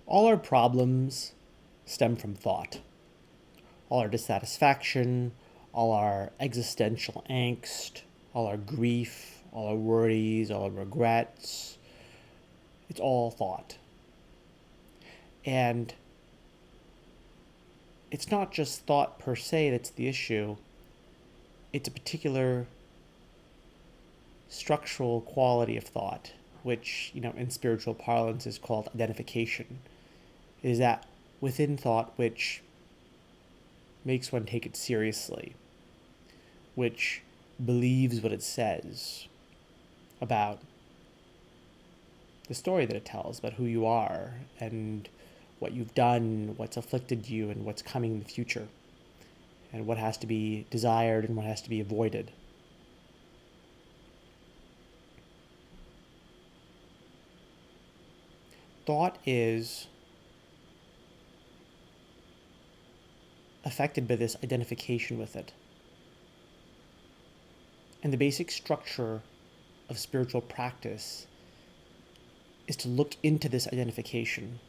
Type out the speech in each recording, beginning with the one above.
All our problems stem from thought. All our dissatisfaction, all our existential angst, all our grief, all our worries, all our regrets, it's all thought. And it's not just thought per se that's the issue, it's a particular structural quality of thought, which, in spiritual parlance is called identification. It is that within thought which makes one take it seriously, which believes what it says about the story that it tells, about who you are and what you've done, what's afflicted you, and what's coming in the future, and what has to be desired and what has to be avoided. Thought is affected by this identification with it. And the basic structure of spiritual practice is to look into this identification.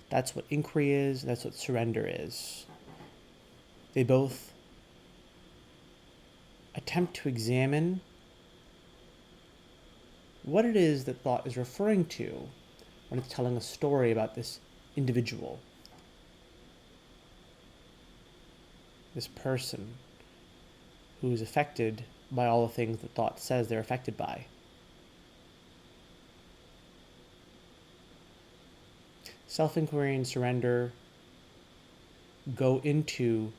That's what inquiry is, that's what surrender is. They both attempt to examine what it is that thought is referring to when it's telling a story about this individual, this person who is affected by all the things that thought says they're affected by. Self-inquiry and surrender go into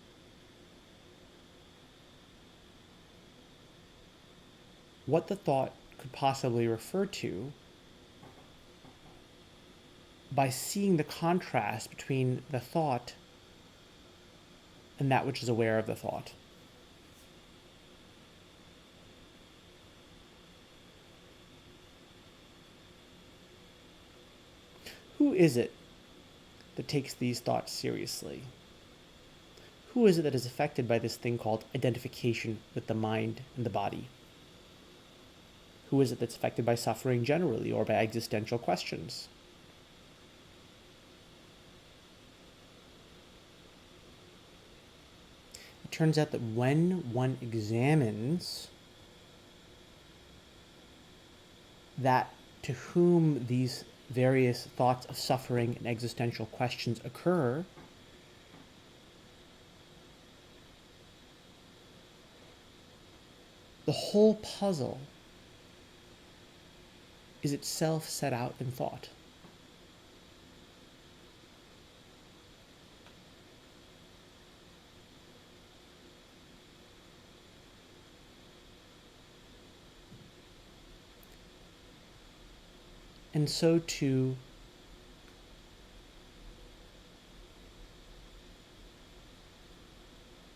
what the thought could possibly refer to by seeing the contrast between the thought and that which is aware of the thought. Who is it that takes these thoughts seriously? Who is it that is affected by this thing called identification with the mind and the body? Who is it that's affected by suffering generally or by existential questions? It turns out that when one examines that to whom these various thoughts of suffering and existential questions occur, the whole puzzle is itself set out in thought. And so to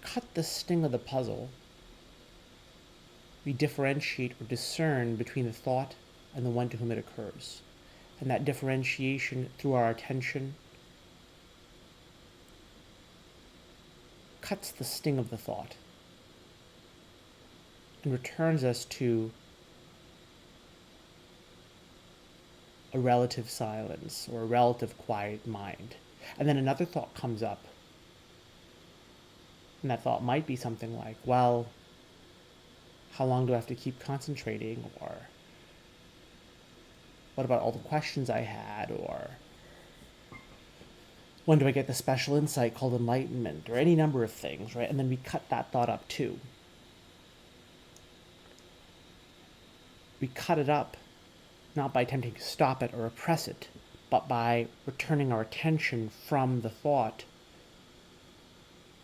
cut the sting of the puzzle, we differentiate or discern between the thought and the one to whom it occurs. And that differentiation through our attention cuts the sting of the thought and returns us to a relative silence or a relative quiet mind. And then another thought comes up. And that thought might be something like, well, how long do I have to keep concentrating? Or what about all the questions I had? Or when do I get the special insight called enlightenment? Or any number of things, right? And then we cut that thought up too. We cut it up not by attempting to stop it or repress it, but by returning our attention from the thought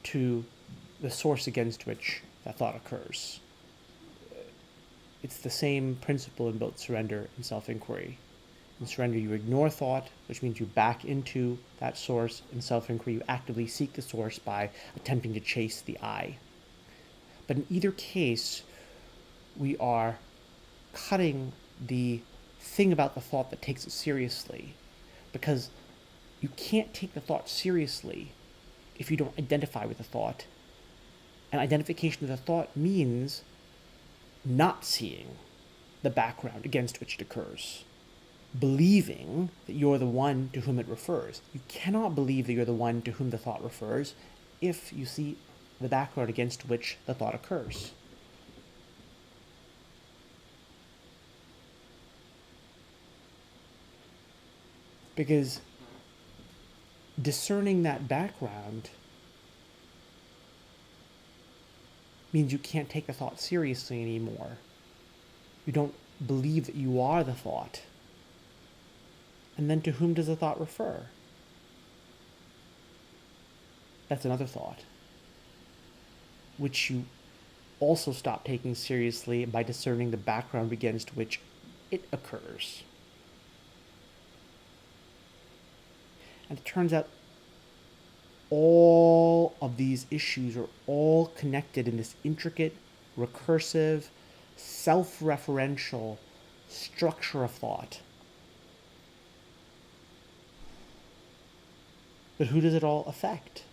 to the source against which that thought occurs. It's the same principle in both surrender and self-inquiry. In surrender, you ignore thought, which means you back into that source. In self-inquiry, you actively seek the source by attempting to chase the I. But in either case, we are cutting the thing about the thought that takes it seriously, because you can't take the thought seriously if you don't identify with the thought. And identification of the thought means not seeing the background against which it occurs. believing that you're the one to whom it refers. You cannot believe that you're the one to whom the thought refers if you see the background against which the thought occurs. Because discerning that background means you can't take the thought seriously anymore. You don't believe that you are the thought. And then to whom does the thought refer? That's another thought, which you also stop taking seriously by discerning the background against which it occurs. And it turns out all of these issues are all connected in this intricate, recursive, self-referential structure of thought. But who does it all affect?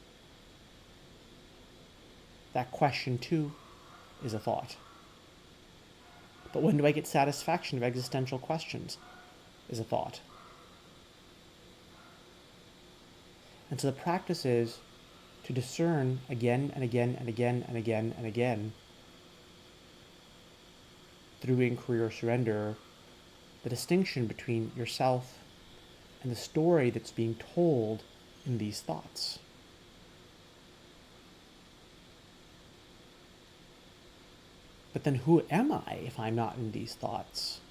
That question, too, is a thought. But when do I get satisfaction of existential questions? Is a thought. And so the practice is to discern again and again and again and again and again through inquiry or surrender the distinction between yourself and the story that's being told in these thoughts. But then who am I if I'm not in these thoughts?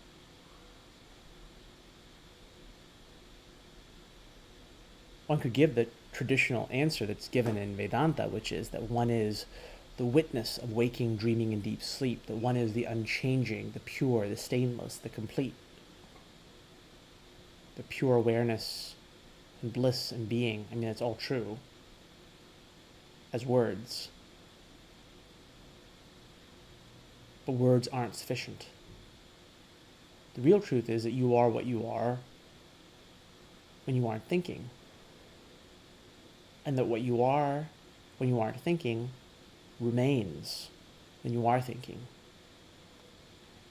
One could give the traditional answer that's given in Vedanta, which is that one is the witness of waking, dreaming, and deep sleep, that one is the unchanging, the pure, the stainless, the complete, the pure awareness and bliss and being. I mean, it's all true as words. But words aren't sufficient. The real truth is that you are what you are when you aren't thinking. And that what you are when you aren't thinking remains when you are thinking.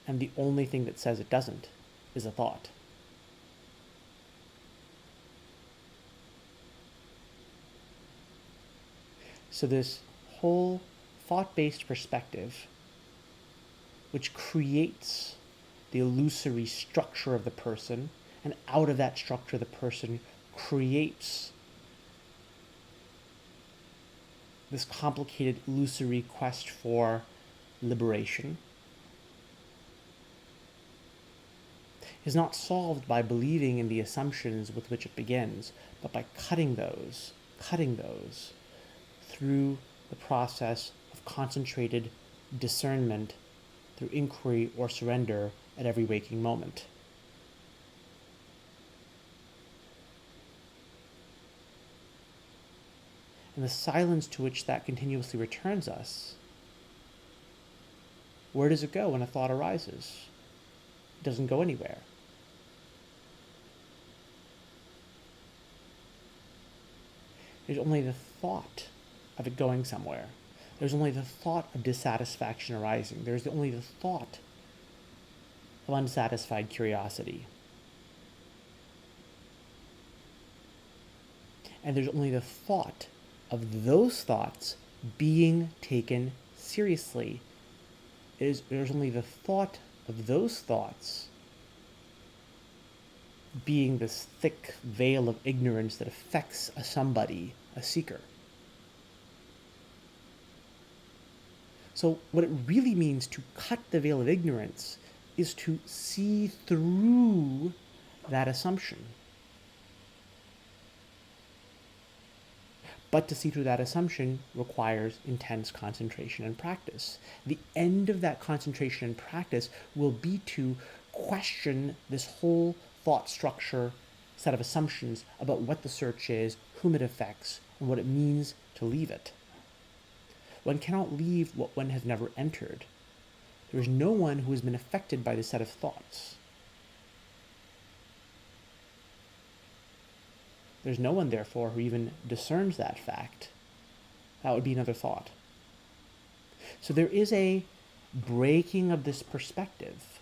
And the only thing that says it doesn't is a thought. So this whole thought-based perspective, which creates the illusory structure of the person, and out of that structure the person creates this complicated, illusory quest for liberation, is not solved by believing in the assumptions with which it begins, but by cutting those through the process of concentrated discernment through inquiry or surrender at every waking moment. And the silence to which that continuously returns us, where does it go when a thought arises? It doesn't go anywhere. There's only the thought of it going somewhere. There's only the thought of dissatisfaction arising. There's only the thought of unsatisfied curiosity. And there's only the thought of those thoughts being taken seriously. There's only the thought of those thoughts being this thick veil of ignorance that affects a somebody, a seeker. So what it really means to cut the veil of ignorance is to see through that assumption. But to see through that assumption requires intense concentration and practice. The end of that concentration and practice will be to question this whole thought structure set of assumptions about what the search is, whom it affects, and what it means to leave it. One cannot leave what one has never entered. There is no one who has been affected by this set of thoughts. There's no one, therefore, who even discerns that fact. That would be another thought. So there is a breaking of this perspective,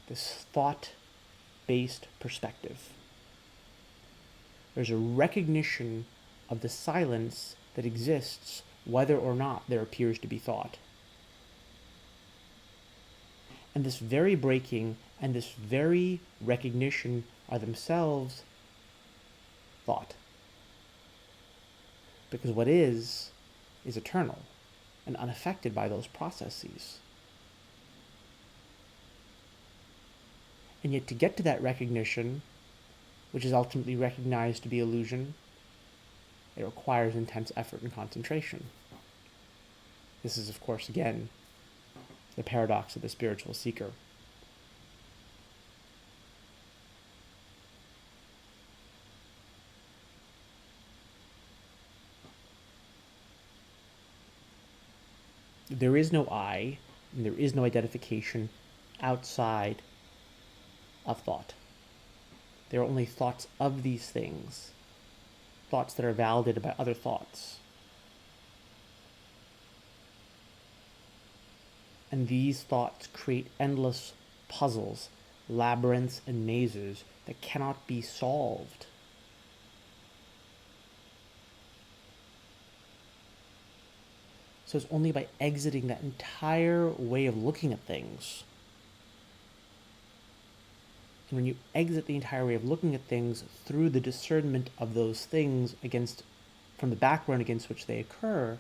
this thought thought-based perspective. There's a recognition of the silence that exists whether or not there appears to be thought. And this very breaking and this very recognition are themselves thought. Because what is eternal and unaffected by those processes. And yet to get to that recognition, which is ultimately recognized to be illusion, it requires intense effort and concentration. This is, of course, again, the paradox of the spiritual seeker. There is no I, and there is no identification outside of thought. There are only thoughts of these things, thoughts that are validated by other thoughts. And these thoughts create endless puzzles, labyrinths, and mazes that cannot be solved. So it's only by exiting that entire way of looking at things. And when you exit the entire way of looking at things through the discernment of those things from the background against which they occur,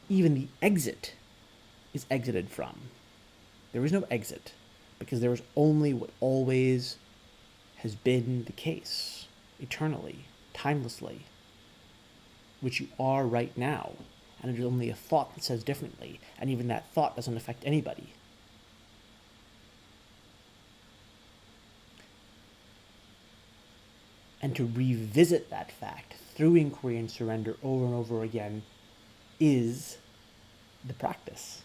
even the exit is exited from. There is no exit, because there is only what always has been the case, eternally, timelessly, which you are right now. And it is only a thought that says differently, and even that thought doesn't affect anybody. And to revisit that fact through inquiry and surrender over and over again is the practice.